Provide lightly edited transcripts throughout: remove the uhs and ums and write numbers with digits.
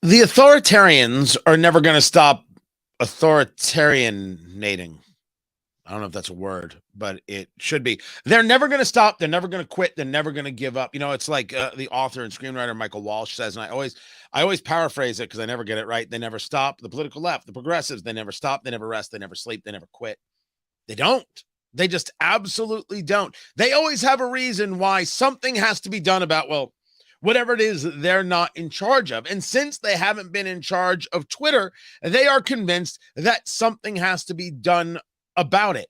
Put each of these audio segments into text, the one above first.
The authoritarians are never going to stop authoritarianating. I don't know if that's a word, but it should be. They're never going to stop. They're never going to quit. They're never going to give up. You know, it's like the author and screenwriter Michael Walsh says, and I always paraphrase it because I never get it right. They never stop. The political left, the progressives, they never stop. They never rest. They never sleep. They never quit. They don't. They just absolutely don't. They always have a reason why something has to be done about, well, whatever it is they're not in charge of. And since they haven't been in charge of Twitter, they are convinced that something has to be done about it.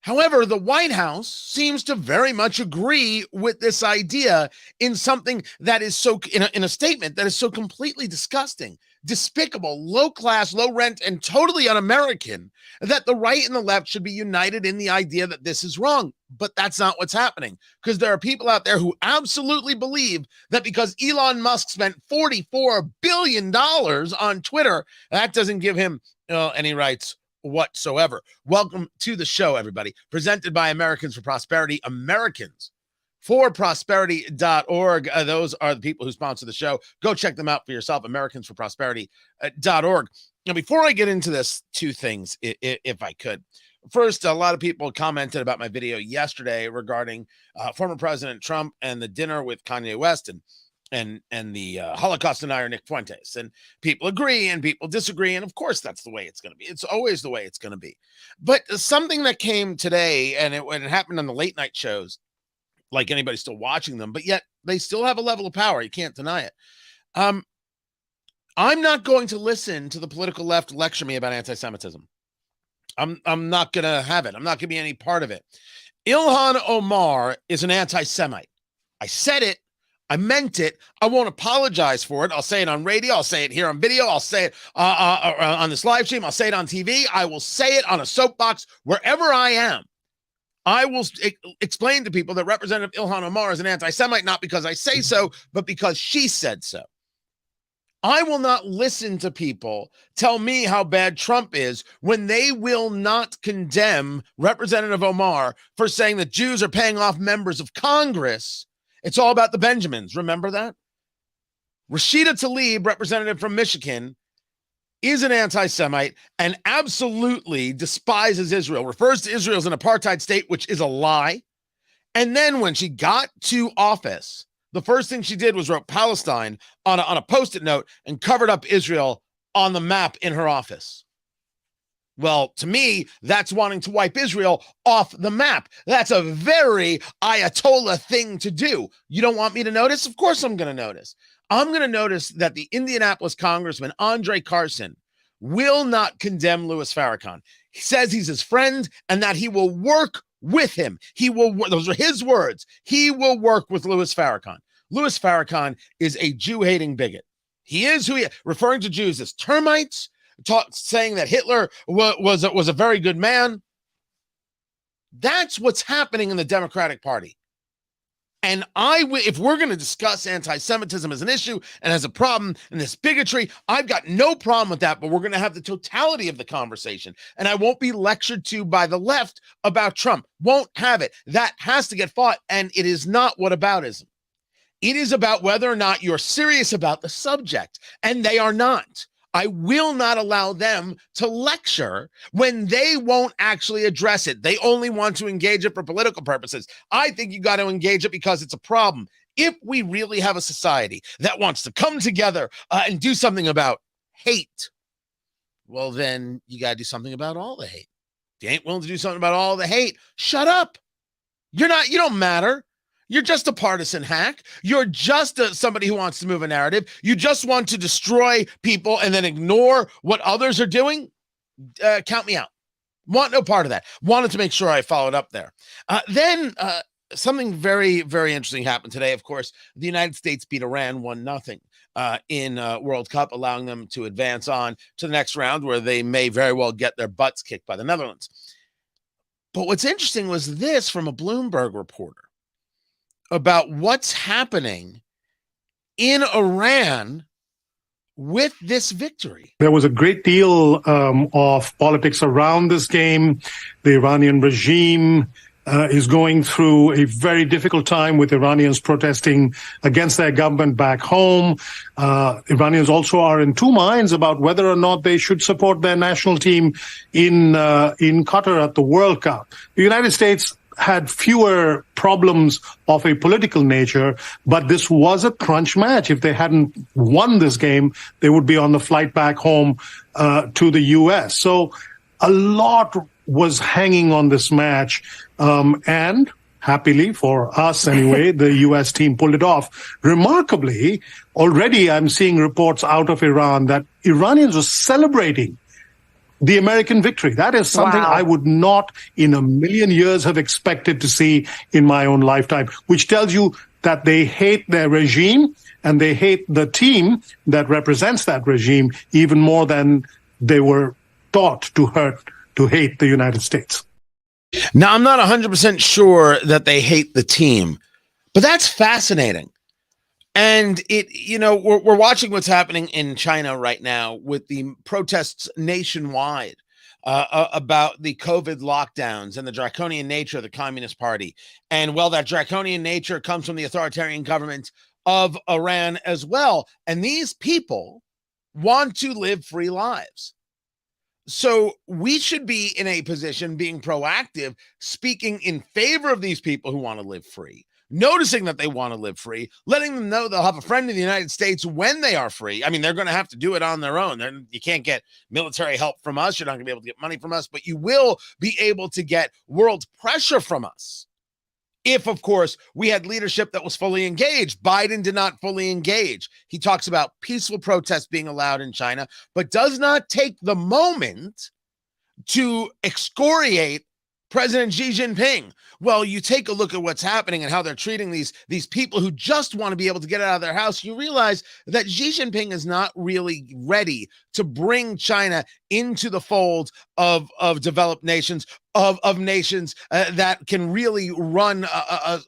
However, the White House seems to very much agree with this idea in something that is so, in a statement that is so completely disgusting, despicable, low class, low rent, and totally un-American, that the right and the left should be united in the idea that this is wrong. But that's not what's happening, because there are people out there who absolutely believe that because Elon Musk spent $44 billion on Twitter, that doesn't give him any rights whatsoever. Welcome to the show, everybody. Presented by Americans for Prosperity, Americans for Prosperity.org. Those are the people who sponsor the show. Go check them out for yourself, Americans for Prosperity.org. Now, before I get into this, two things, if I could. First, a lot of people commented about my video yesterday regarding former President Trump and the dinner with Kanye West and the Holocaust denier Nick Fuentes, and people agree and people disagree, and of course that's the way it's going to be. It's always the way it's going to be. But something that came today, and it happened on the late night shows, like anybody still watching them, but yet they still have a level of power. You can't deny it. I'm not going to listen to the political left lecture me about anti-Semitism. I'm not going to have it. I'm not going to be any part of it. Ilhan Omar is an anti-Semite. I said it. I meant it. I won't apologize for it. I'll say it on radio. I'll say it here on video. I'll say it on this live stream. I'll say it on TV. I will say it on a soapbox wherever I am. I will explain to people that Representative Ilhan Omar is an anti-Semite, not because I say so, but because she said so. I will not listen to people tell me how bad Trump is when they will not condemn Representative Omar for saying that Jews are paying off members of Congress. It's all about the Benjamins. Remember that? Rashida Tlaib, representative from Michigan, is an anti-Semite and absolutely despises Israel, refers to Israel as an apartheid state, which is a lie. And then when she got to office, the first thing she did was wrote Palestine on a Post-it note and covered up Israel on the map in her office. Well, to me, that's wanting to wipe Israel off the map. That's a very Ayatollah thing to do. You don't want me to notice? Of course I'm going to notice. I'm going to notice that the Indianapolis Congressman, Andre Carson, will not condemn Louis Farrakhan. He says he's his friend and that he will work with him. Those are his words. He will work with Louis Farrakhan. Louis Farrakhan is a Jew-hating bigot. He is who he is, referring to Jews as termites, saying that Hitler was a very good man. That's what's happening in the Democratic Party. And if we're going to discuss anti-Semitism as an issue and as a problem and this bigotry, I've got no problem with that, but we're going to have the totality of the conversation. And I won't be lectured to by the left about Trump. Won't have it. That has to get fought. And it is not whataboutism. It is about whether or not you're serious about the subject. And they are not. I will not allow them to lecture when they won't actually address it. They only want to engage it for political purposes. I think you got to engage it because it's a problem. If we really have a society that wants to come together and do something about hate, well, then you got to do something about all the hate. If you ain't willing to do something about all the hate, shut up. You don't matter. You're just a partisan hack. You're just somebody who wants to move a narrative. You just want to destroy people and then ignore what others are doing. Count me out. Want no part of that. Wanted to make sure I followed up there. Then something very, very interesting happened today. Of course, the United States beat Iran 1-0 in World Cup, allowing them to advance on to the next round where they may very well get their butts kicked by the Netherlands. But what's interesting was this from a Bloomberg reporter about what's happening in Iran with this victory. There was a great deal of politics around this game. The Iranian regime is going through a very difficult time with Iranians protesting against their government back home. Iranians also are in two minds about whether or not they should support their national team in Qatar at the World Cup. The United States had fewer problems of a political nature, but this was a crunch match. If they hadn't won this game, they would be on the flight back home to the U.S. So a lot was hanging on this match, and happily for us anyway, the U.S. team pulled it off. Remarkably, already I'm seeing reports out of Iran that Iranians were celebrating the American victory. That is something I would not in a million years have expected to see in my own lifetime, which tells you that they hate their regime and they hate the team that represents that regime even more than they were taught to hate the United States. Now, I'm not 100% sure that they hate the team, but that's fascinating. And we're watching what's happening in China right now with the protests nationwide about the COVID lockdowns and the draconian nature of the Communist Party. And well, that draconian nature comes from the authoritarian government of Iran as well. And these people want to live free lives. So we should be in a position being proactive, speaking in favor of these people who want to live free, noticing that they want to live free, letting them know they'll have a friend in the United States when they are free. I mean, they're going to have to do it on their own. You can't get military help from us. You're not going to be able to get money from us, but you will be able to get world pressure from us. If, of course, we had leadership that was fully engaged. Biden did not fully engage. He talks about peaceful protests being allowed in China, but does not take the moment to excoriate President Xi Jinping. Well, you take a look at what's happening and how they're treating these people who just want to be able to get out of their house. You realize that Xi Jinping is not really ready to bring China into the fold of developed nations, of nations that can really run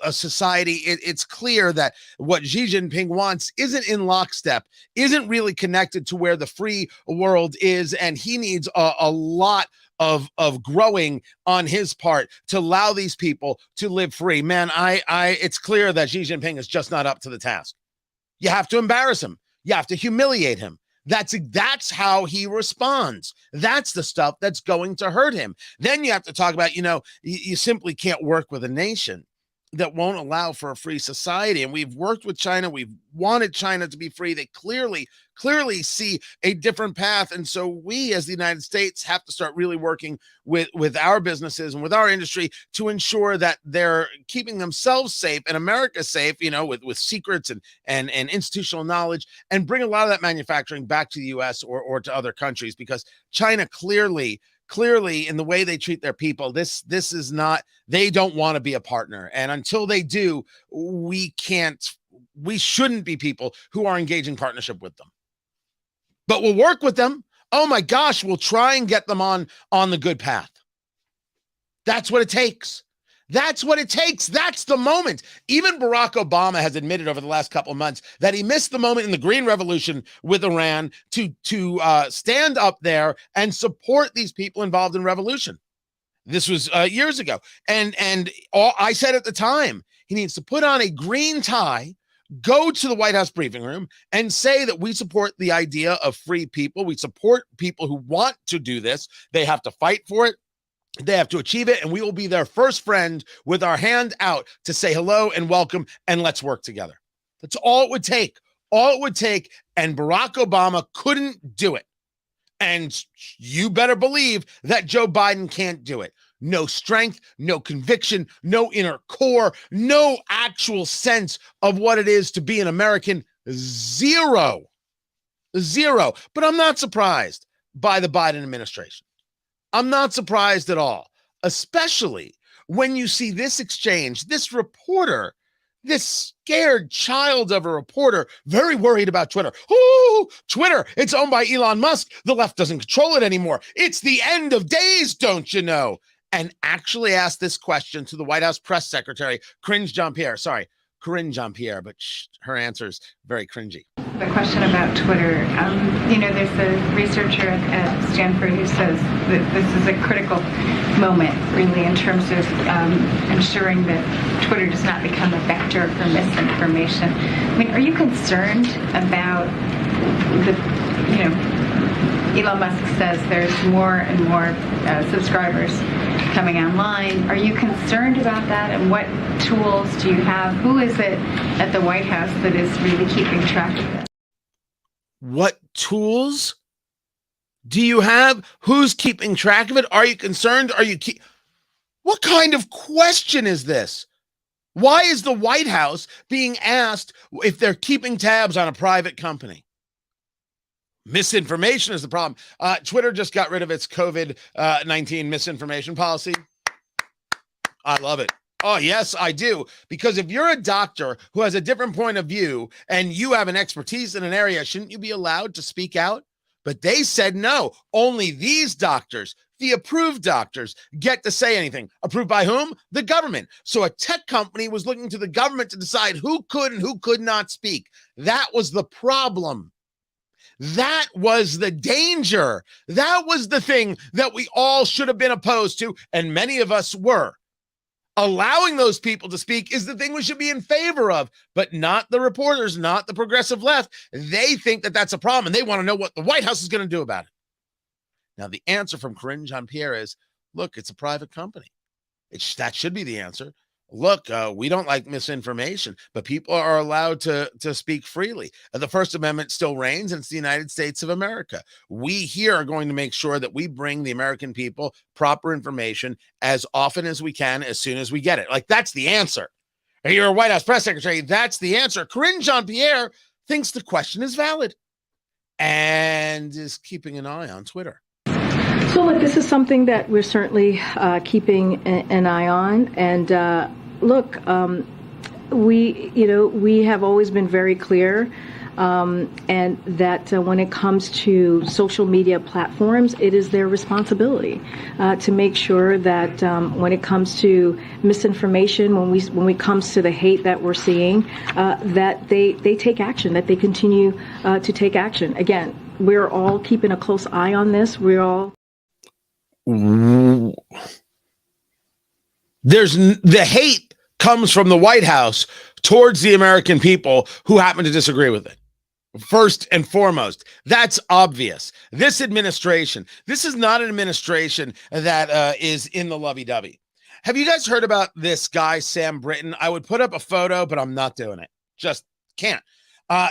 a society. It's clear that what Xi Jinping wants isn't in lockstep, isn't really connected to where the free world is, and he needs a lot of growing on his part to allow these people to live free. Man, it's clear that Xi Jinping is just not up to the task. You have to embarrass him. You have to humiliate him. That's how he responds. That's the stuff that's going to hurt him. Then you have to talk about, you simply can't work with a nation that won't allow for a free society. And we've worked with China. We've wanted China to be free. They clearly see a different path. And so we as the United States have to start really working with our businesses and with our industry to ensure that they're keeping themselves safe and America safe, with secrets and institutional knowledge, and bring a lot of that manufacturing back to the US or to other countries, because China clearly in the way they treat their people, this is not, they don't want to be a partner. And until they do, we shouldn't be people who are engaging partnership with them. But we'll work with them. Oh my gosh, we'll try and get them on the good path. That's what it takes. That's what it takes. That's the moment. Even Barack Obama has admitted over the last couple of months that he missed the moment in the Green Revolution with Iran to stand up there and support these people involved in revolution. This was years ago. And I said at the time, he needs to put on a green tie, go to the White House briefing room and say that we support the idea of free people. We support people who want to do this. They have to fight for it. They have to achieve it, and we will be their first friend with our hand out to say hello and welcome, and let's work together. That's all it would take. All it would take, and Barack Obama couldn't do it. And you better believe that Joe Biden can't do it. No strength, no conviction, no inner core, no actual sense of what it is to be an American. Zero. But I'm not surprised by the Biden administration. I'm not surprised at all, especially when you see this exchange, this reporter, this scared child of a reporter, very worried about Twitter. Oh, Twitter, it's owned by Elon Musk. The left doesn't control it anymore. It's the end of days, don't you know? And actually asked this question to the White House press secretary, Karine Jean-Pierre, but her answer is very cringy. The question about Twitter. There's a researcher at Stanford who says that this is a critical moment, really, in terms of ensuring that Twitter does not become a vector for misinformation. I mean, are you concerned about Elon Musk says there's more and more subscribers coming online. Are you concerned about that? And what tools do you have? Who is it at the White House that is really keeping track of this? What tools do you have? Who's keeping track of it? Are you concerned? What kind of question is this? Why is the White House being asked if they're keeping tabs on a private company? Misinformation is the problem. Twitter just got rid of its COVID-19 misinformation policy. I love it. Oh, yes, I do. Because if you're a doctor who has a different point of view and you have an expertise in an area, shouldn't you be allowed to speak out? But they said no. Only these doctors, the approved doctors, get to say anything. Approved by whom? The government. So a tech company was looking to the government to decide who could and who could not speak. That was the problem. That was the danger. That was the thing that we all should have been opposed to, and many of us were. Allowing those people to speak is the thing we should be in favor of, but not the reporters, not the progressive left. They think that that's a problem, and they want to know what the White House is going to do about it. Now, the answer from Karine Jean-Pierre is, look, it's a private company. That should be the answer. Look, we don't like misinformation, but people are allowed to speak freely. The First Amendment still reigns, and it's the United States of America. We here are going to make sure that we bring the American people proper information as often as we can, as soon as we get it. Like, that's the answer. You're a White House press secretary. That's the answer. Karine Jean-Pierre thinks the question is valid and is keeping an eye on Twitter. So, look, this is something that we're certainly keeping an eye on. And we have always been very clear, and that when it comes to social media platforms, it is their responsibility to make sure that when it comes to misinformation, when it comes to the hate that we're seeing, that they take action, that they continue to take action. Again, we're all keeping a close eye on this. We're all. The hate comes from the White House towards the American people who happen to disagree with it. First and foremost, that's obvious. This administration, this is not an administration that is in the lovey-dovey. Have you guys heard about this guy, Sam Britton? I would put up a photo, but I'm not doing it. Just can't.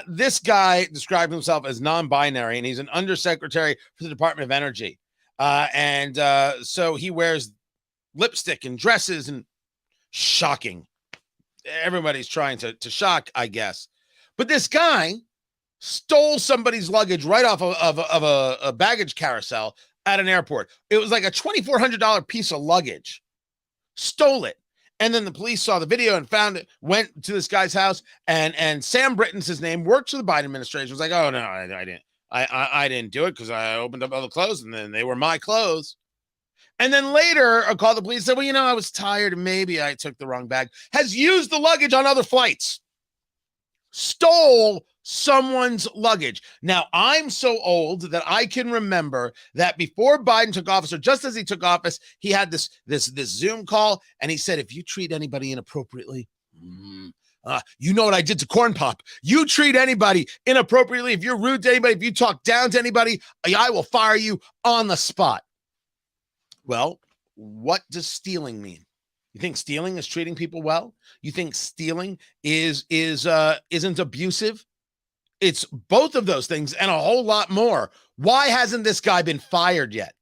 This guy describes himself as non-binary, and he's an undersecretary for the Department of Energy. So he wears lipstick and dresses, and shocking. Everybody's trying to shock, I guess. But this guy stole somebody's luggage right off of a baggage carousel at an airport. It was like a $2,400 piece of luggage. Stole it. And then the police saw the video and found it, went to this guy's house, and Sam Britton's his name, worked for the Biden administration. Was like, oh, no, I didn't. I didn't do it because I opened up all the clothes and then they were my clothes. And then later I called the police and said, well, I was tired and maybe I took the wrong bag. Has used the luggage on other flights. Stole someone's luggage. Now, I'm so old that I can remember that before Biden took office, or just as he took office, he had this Zoom call, and he said, if you treat anybody inappropriately, you know what I did to Corn Pop. You treat anybody inappropriately, if you're rude to anybody, if you talk down to anybody, I will fire you on the spot. Well, what does stealing mean? You think stealing is treating people well? You think stealing isn't abusive? It's both of those things and a whole lot more. Why hasn't this guy been fired yet?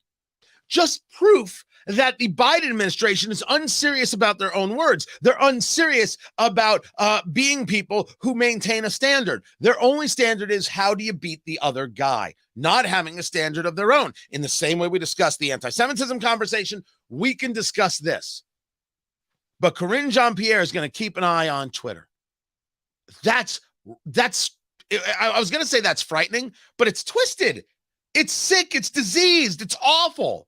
Just proof that the Biden administration is unserious about their own words. They're unserious about being people who maintain a standard. Their only standard is, how do you beat the other guy? Not having a standard of their own. In the same way we discussed the anti-Semitism conversation, we can discuss this. But Karine Jean-Pierre is going to keep an eye on Twitter. I was going to say that's frightening, but it's twisted. It's sick. It's diseased. It's awful.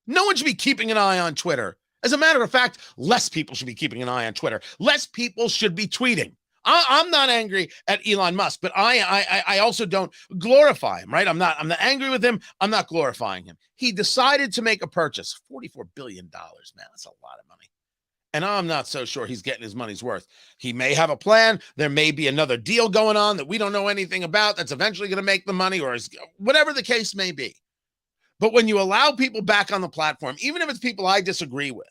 No one should be keeping an eye on Twitter. As a matter of fact, less people should be keeping an eye on Twitter. Less people should be tweeting. I'm not angry at Elon Musk, but I also don't glorify him, right? I'm not angry with him. I'm not glorifying him. He decided to make a purchase, $44 billion, man. That's a lot of money. And I'm not so sure he's getting his money's worth. He may have a plan. There may be another deal going on that we don't know anything about that's eventually going to make the money, or whatever the case may be. But when you allow people back on the platform, even if it's people I disagree with,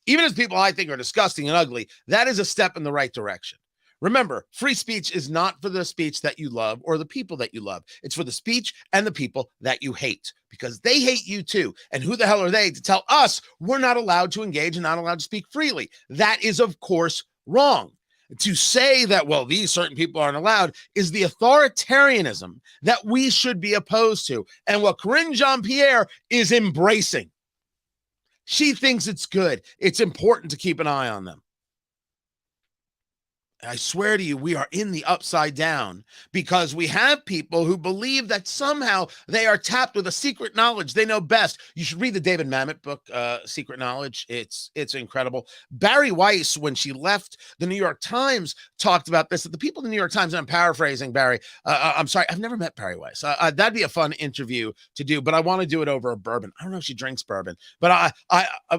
even if it's people I think are disgusting and ugly, that is a step in the right direction. Remember, free speech is not for the speech that you love or the people that you love. It's for the speech and the people that you hate, because they hate you too. And who the hell are they to tell us we're not allowed to engage and not allowed to speak freely? That is, of course, wrong. To say that, well, these certain people aren't allowed is the authoritarianism that we should be opposed to, and what Corinne Jean-Pierre is embracing. She thinks it's good. It's important to keep an eye on them. I swear to you, we are in the upside down because we have people who believe that somehow they are tapped with a secret knowledge. They know best. You should read the David Mamet book, Secret Knowledge. It's incredible. Barry Weiss, when she left the New York Times, talked about this. That the people in the New York Times, and I'm paraphrasing Barry. I'm sorry, I've never met Barry Weiss. That'd be a fun interview to do, but I want to do it over a bourbon. I don't know if she drinks bourbon, but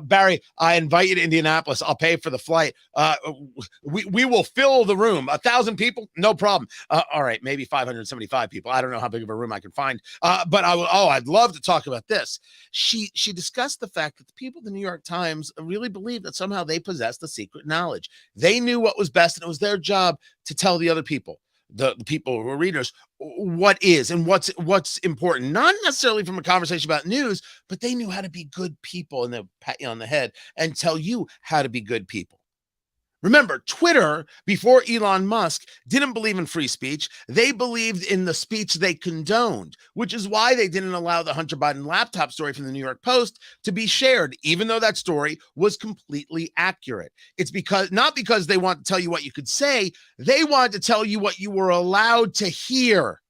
Barry, I invite you to Indianapolis. I'll pay for the flight. We will fill the room. 1,000 people, no problem. All right, maybe 575 people. I don't know how big of a room I can find. But I'd love to talk about this. She discussed the fact that the people at the New York Times really believe that somehow they possess the secret knowledge. They knew what was best, and it was their job to tell the other people, the people who are readers, what is and what's important. Not necessarily from a conversation about news, but they knew how to be good people, and they'll pat you on the head and tell you how to be good people. Remember, Twitter, before Elon Musk, didn't believe in free speech. They believed in the speech they condoned, which is why they didn't allow the Hunter Biden laptop story from the New York Post to be shared, even though that story was completely accurate. It's not because they want to tell you what you could say, they wanted to tell you what you were allowed to hear.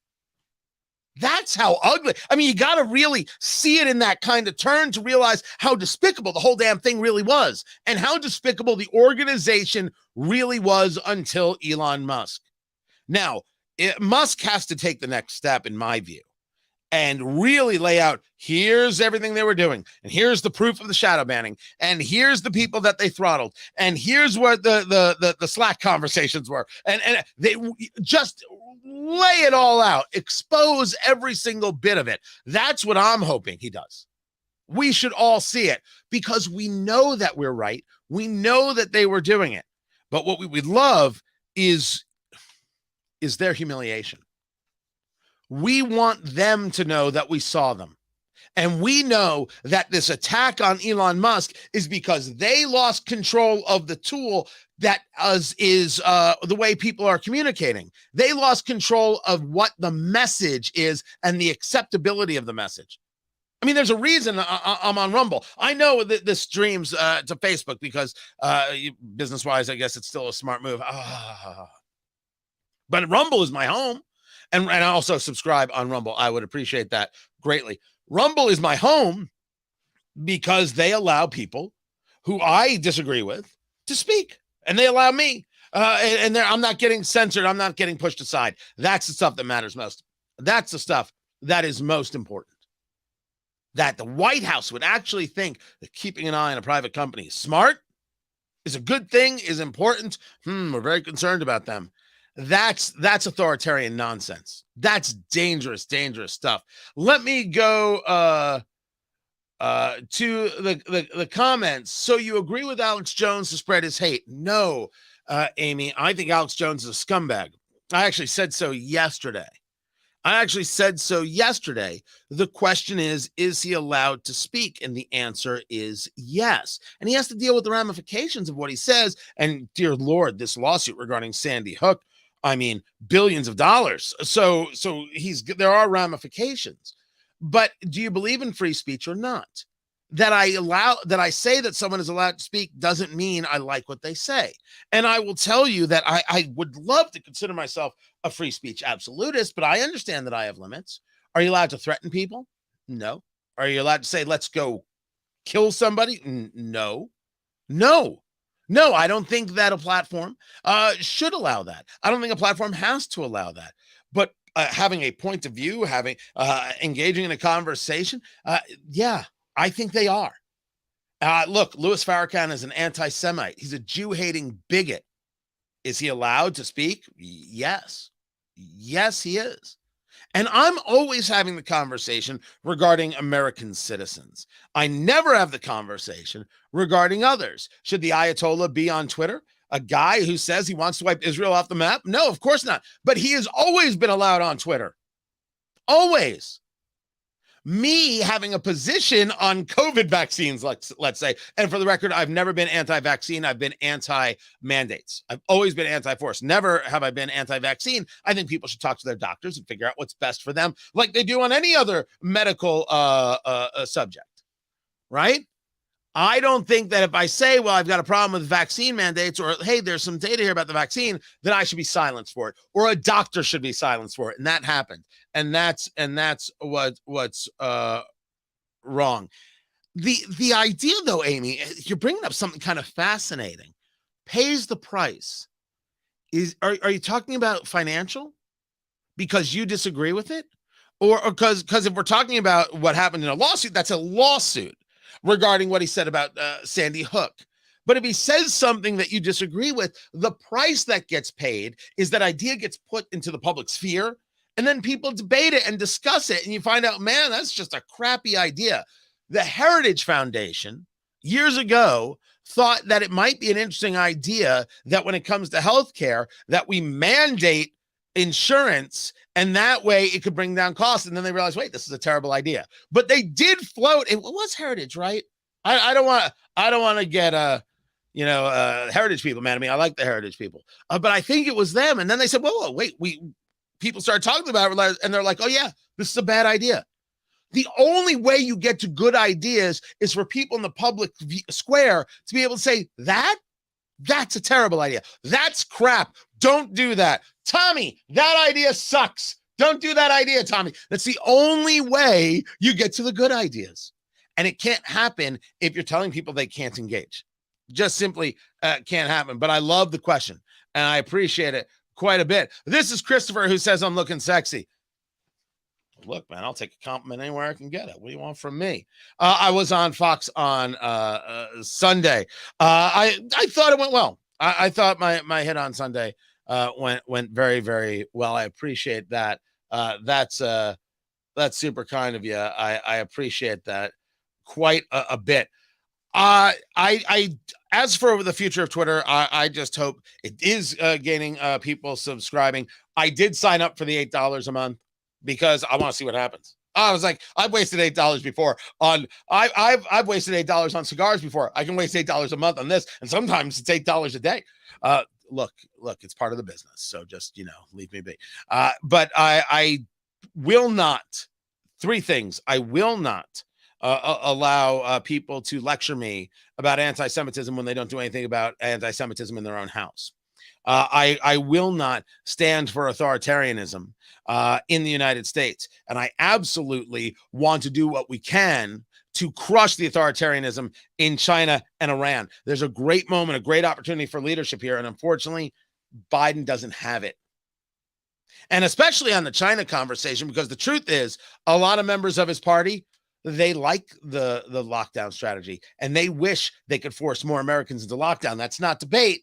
That's how ugly. I mean, you got to really see it in that kind of turn to realize how despicable the whole damn thing really was, and how despicable the organization really was until Elon Musk. Now, Musk has to take the next step, in my view, and really lay out, here's everything they were doing, and here's the proof of the shadow banning, and here's the people that they throttled, and here's what the Slack conversations were, and they just lay it all out, expose every single bit of it. That's what I'm hoping he does. We should all see it, because we know that we're right. We know that they were doing it, but what we would love is their humiliation. We want them to know that we saw them. And we know that this attack on Elon Musk is because they lost control of the tool that is the way people are communicating. They lost control of what the message is and the acceptability of the message. I mean, there's a reason I'm on Rumble. I know that this streams to Facebook because business-wise, I guess it's still a smart move. But Rumble is my home. And I also subscribe on Rumble. I would appreciate that greatly. Rumble is my home because they allow people who I disagree with to speak, and they allow me. And I'm not getting censored. I'm not getting pushed aside. That's the stuff that matters most. That's the stuff that is most important. That the White House would actually think that keeping an eye on a private company is smart, is a good thing, is important. We're very concerned about them. That's authoritarian nonsense. That's dangerous, dangerous stuff. Let me go to the comments. So you agree with Alex Jones to spread his hate? No, Amy. I think Alex Jones is a scumbag. I actually said so yesterday. The question is he allowed to speak? And the answer is yes. And he has to deal with the ramifications of what he says. And dear Lord, this lawsuit regarding Sandy Hook, I mean, billions of dollars. So there are ramifications. But do you believe in free speech or not? That I say that someone is allowed to speak doesn't mean I like what they say. And I will tell you that I would love to consider myself a free speech absolutist, but I understand that I have limits. Are you allowed to threaten people? No. Are you allowed to say, let's go kill somebody? No. No, I don't think that a platform should allow that. I don't think a platform has to allow that. But having a point of view, having engaging in a conversation, yeah, I think they are. Look, Louis Farrakhan is an anti-Semite. He's a Jew-hating bigot. Is he allowed to speak? Yes. Yes, he is. And I'm always having the conversation regarding American citizens. I never have the conversation regarding others. Should the Ayatollah be on Twitter? A guy who says he wants to wipe Israel off the map? No, of course not. But he has always been allowed on Twitter. Always. Me having a position on COVID vaccines, let's say, and for the record, I've never been anti-vaccine. I've been anti-mandates. I've always been anti-force. Never have I been anti-vaccine. I think people should talk to their doctors and figure out what's best for them, like they do on any other medical subject, right? I don't think that if I say, well, I've got a problem with vaccine mandates, or hey, there's some data here about the vaccine, that I should be silenced for it, or a doctor should be silenced for it. And that happened. And that's what's wrong. The idea, though, Amy, you're bringing up something kind of fascinating. Pays the price. Are you talking about financial because you disagree with it, or because if we're talking about what happened in a lawsuit, that's a lawsuit regarding what he said about Sandy Hook. But if he says something that you disagree with, the price that gets paid is that idea gets put into the public sphere, and then people debate it and discuss it, and you find out, man, that's just a crappy idea. The Heritage Foundation, years ago, thought that it might be an interesting idea that when it comes to healthcare, that we mandate insurance, and that way it could bring down costs. And then they realized, wait, this is a terrible idea. But they did float. It was Heritage, right? I don't want to get Heritage people mad at me. I like the Heritage people, but I think it was them. And then they said, whoa, wait, people started talking about it, and they're like, oh yeah, this is a bad idea. The only way you get to good ideas is for people in the public square to be able to say that's a terrible idea. That's crap. Don't do that. Tommy, that idea sucks. Don't do that idea, Tommy. That's the only way you get to the good ideas. And it can't happen if you're telling people they can't engage. Just simply can't happen. But I love the question, and I appreciate it quite a bit. This is Christopher, who says I'm looking sexy. Look, man, I'll take a compliment anywhere I can get it. What do you want from me? I was on Fox on Sunday. I thought it went well. I thought my hit on Sunday went very, very well. I appreciate that. That's super kind of you. I appreciate that quite a bit. As for the future of Twitter, I just hope it is gaining people subscribing. I did sign up for the $8 a month because I want to see what happens. I was like, I've wasted $8 before on I've wasted $8 on cigars before. I can waste $8 a month on this, and sometimes it's $8 a day. Look, it's part of the business, so just leave me be. But I will not. Three things. I will not allow people to lecture me about anti-Semitism when they don't do anything about anti-Semitism in their own house. I will not stand for authoritarianism in the United States. And I absolutely want to do what we can to crush the authoritarianism in China and Iran. There's a great moment, a great opportunity for leadership here. And unfortunately, Biden doesn't have it. And especially on the China conversation, because the truth is, a lot of members of his party, they like the lockdown strategy, and they wish they could force more Americans into lockdown. That's not debate.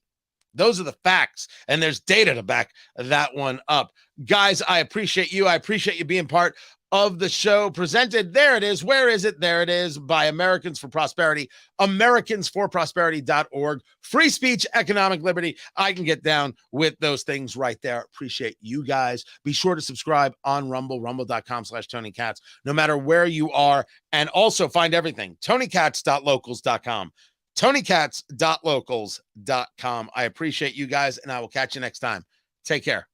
Those are the facts, and there's data to back that one up. Guys, I appreciate you. I appreciate you being part of the show. Presented, there it is. Where is it? There it is, by Americans for Prosperity, americansforprosperity.org. Free speech, economic liberty. I can get down with those things right there. Appreciate you guys. Be sure to subscribe on Rumble, rumble.com/Tony Katz, no matter where you are. And also find everything, tonykatz.locals.com. tonykatz.locals.com. I appreciate you guys, and I will catch you next time. Take care.